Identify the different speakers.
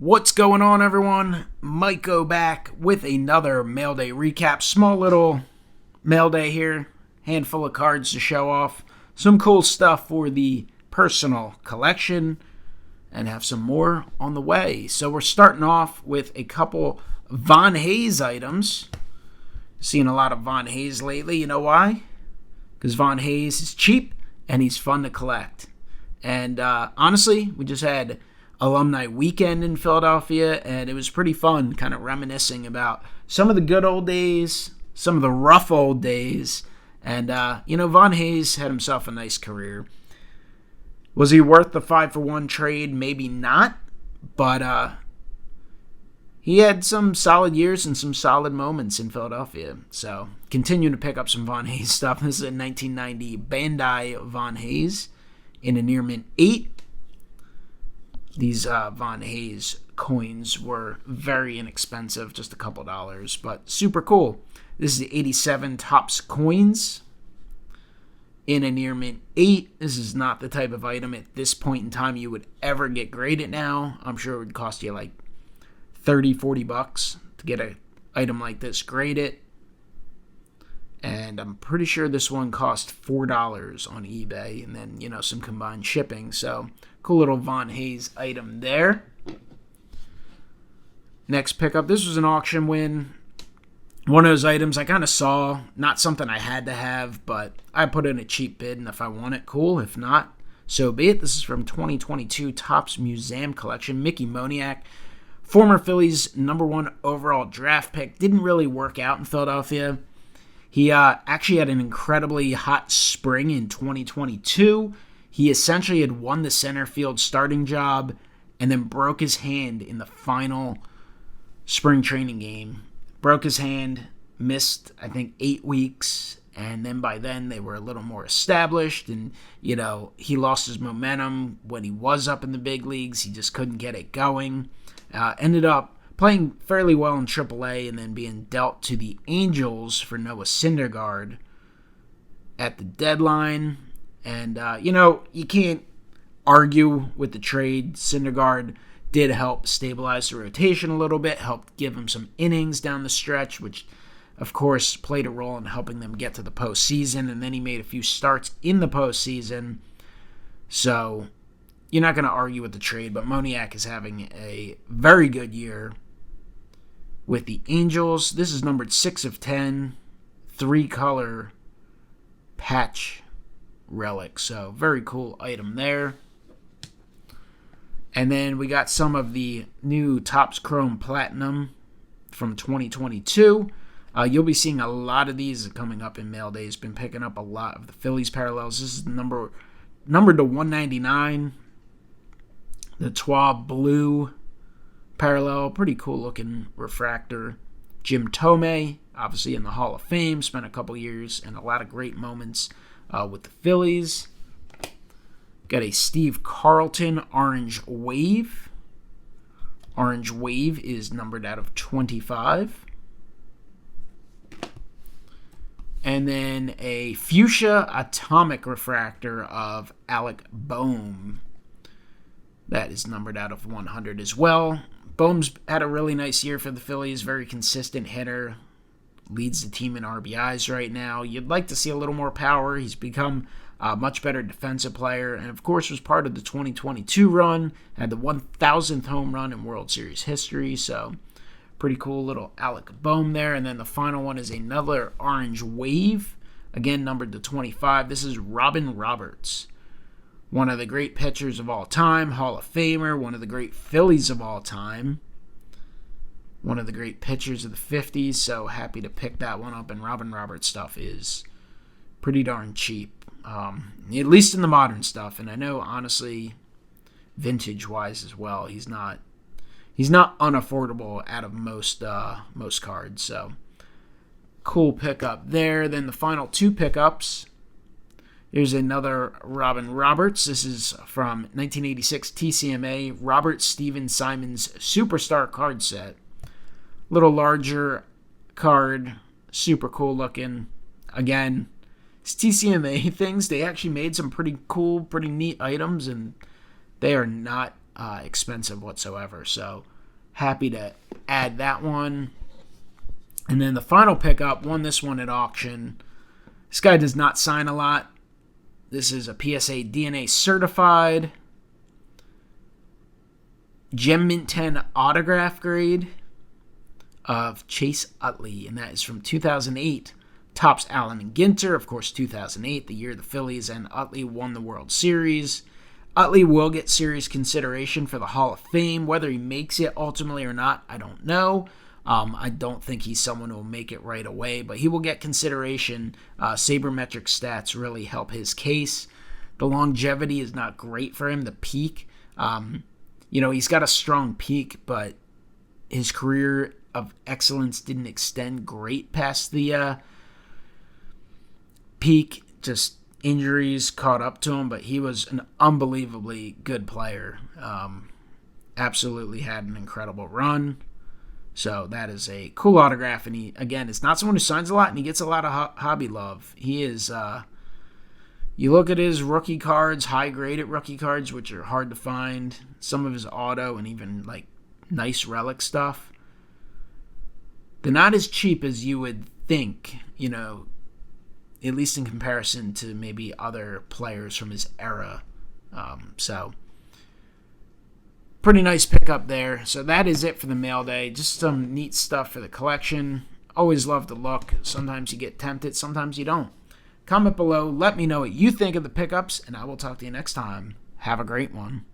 Speaker 1: What's going on, everyone? MikeO back with another mail day recap. Small little mail day here. Handful of cards to show off. Some cool stuff for the personal collection. And have some more on the way. So we're starting off with a couple Von Hayes items. Seen a lot of Von Hayes lately. You know why? Because Von Hayes is cheap and he's fun to collect. And honestly, we just had alumni weekend in Philadelphia, and it was pretty fun, kind of reminiscing about some of the good old days, some of the rough old days, and Von Hayes had himself a nice career. Was he worth the 5-for-1 trade? Maybe not, but he had some solid years and some solid moments in Philadelphia. So continuing to pick up some Von Hayes stuff. This is a 1990 Bandai Von Hayes in a near mint 8. These Von Hayes coins were very inexpensive, just a couple dollars, but super cool. This is the 87 Topps coins in a near mint 8. This is not the type of item at this point in time you would ever get graded now. I'm sure it would cost you like $30-$40 to get an item like this graded. And I'm pretty sure this one cost $4 on eBay and then, some combined shipping. So, cool little Von Hayes item there. Next pickup. This was an auction win. One of those items I kind of saw. Not something I had to have, but I put in a cheap bid, and if I want it, cool. If not, so be it. This is from 2022 Topps Museum Collection. Mickey Moniak, former Phillies #1 overall draft pick. Didn't really work out in Philadelphia. He actually had an incredibly hot spring in 2022. He essentially had won the center field starting job and then broke his hand in the final spring training game. Broke his hand, missed, I think, 8 weeks, and then by then they were a little more established, and, he lost his momentum when he was up in the big leagues. He just couldn't get it going. Ended up playing fairly well in AAA and then being dealt to the Angels for Noah Syndergaard at the deadline. And, you can't argue with the trade. Syndergaard did help stabilize the rotation a little bit, helped give him some innings down the stretch, which, of course, played a role in helping them get to the postseason. And then he made a few starts in the postseason. So you're not going to argue with the trade, but Moniak is having a very good year with the Angels. This is numbered 6/10, 3-color patch relic. So very cool item there. And then we got some of the new Topps Chrome Platinum from 2022. You'll be seeing a lot of these coming up in mail days. Been picking up a lot of the Phillies parallels. This is numbered to 199. The Twa Blue parallel, pretty cool looking refractor. Jim Thome, obviously in the Hall of Fame, spent a couple years and a lot of great moments with the Phillies. Got a Steve Carlton Orange Wave. Orange Wave is numbered out of 25. And then a Fuchsia Atomic Refractor of Alec Boehm. That is numbered out of 100 as well. Boehm's had a really nice year for the Phillies. Very consistent hitter. Leads the team in RBIs right now. You'd like to see a little more power. He's become a much better defensive player. And, of course, was part of the 2022 run. Had the 1,000th home run in World Series history. So, pretty cool little Alec Boehm there. And then the final one is another Orange Wave. Again, numbered to 25. This is Robin Roberts. One of the great pitchers of all time, Hall of Famer, one of the great Phillies of all time, one of the great pitchers of the 50s, so happy to pick that one up, and Robin Roberts stuff is pretty darn cheap, at least in the modern stuff, and I know, honestly, vintage-wise as well, he's not unaffordable out of most cards, so cool pickup there. Then the final 2 pickups. Here's another Robin Roberts. This is from 1986 TCMA Robert Steven Simons Superstar card set. Little larger card, super cool looking. Again, it's TCMA things. They actually made some pretty cool, pretty neat items, and they are not expensive whatsoever. So happy to add that one. And then the final pickup, won this one at auction. This guy does not sign a lot. This is a PSA DNA certified Gem Mint 10 autograph grade of Chase Utley, and that is from 2008. Tops Allen and Ginter, of course, 2008, the year the Phillies and Utley won the World Series. Utley will get serious consideration for the Hall of Fame. Whether he makes it ultimately or not, I don't know. I don't think he's someone who will make it right away, but he will get consideration. Sabermetric stats really help his case. The longevity is not great for him. The peak, he's got a strong peak, but his career of excellence didn't extend great past the peak. Just injuries caught up to him, but he was an unbelievably good player. Absolutely had an incredible run. So that is a cool autograph, and he, again, it's not someone who signs a lot, and he gets a lot of hobby love. He is, you look at his rookie cards, high-graded rookie cards, which are hard to find, some of his auto and even, like, nice relic stuff. They're not as cheap as you would think, at least in comparison to maybe other players from his era. So pretty nice pickup there. So that is it for the mail day. Just some neat stuff for the collection. Always love to look. Sometimes you get tempted, sometimes you don't. Comment below. Let me know what you think of the pickups, and I will talk to you next time. Have a great one.